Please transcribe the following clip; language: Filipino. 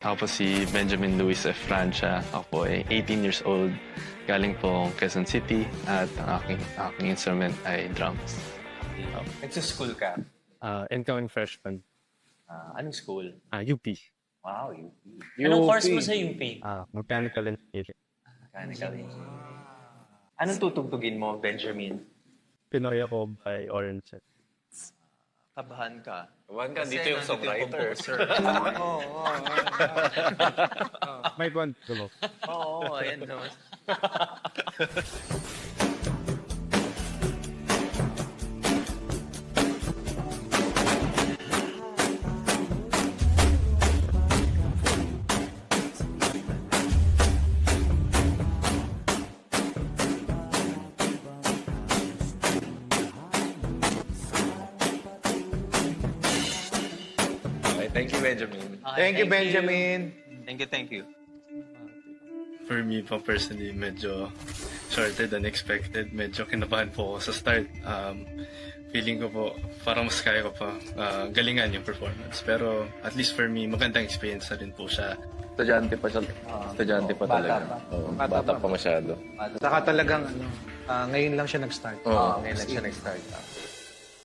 Ako po si Benjamin Luis F. Francia. Ako po ay 18 years old. Galing po Quezon City at ang aking instrument ay drums. Nagsa-school ka? Incoming freshman. Anong school? UP. Wow, UP. Anong course mo sa UP? Mechanical engineering. Mechanical engineering. Anong tutugtugin mo, Benjamin? Pinoy ako by Orange. Kabahan ka. Kabahan ka, dito yung songwriter. May one tulo. Oo, ayan naman. Okay, thank you, Benjamin. Thank you, Benjamin. Thank you. For me po personally, medyo shorter than expected. Medyo kinabahan po ako sa start. Feeling ko po, parang mas kaya ko pa galingan yung performance. Pero at least for me, magandang experience na rin po siya. Estudyante pa siya. Estudyante pa talaga. Bata pa. Oo, bata pa masyado. Saka talagang ngayon lang siya nag-start. Oo, ngayon lang siya nag-start.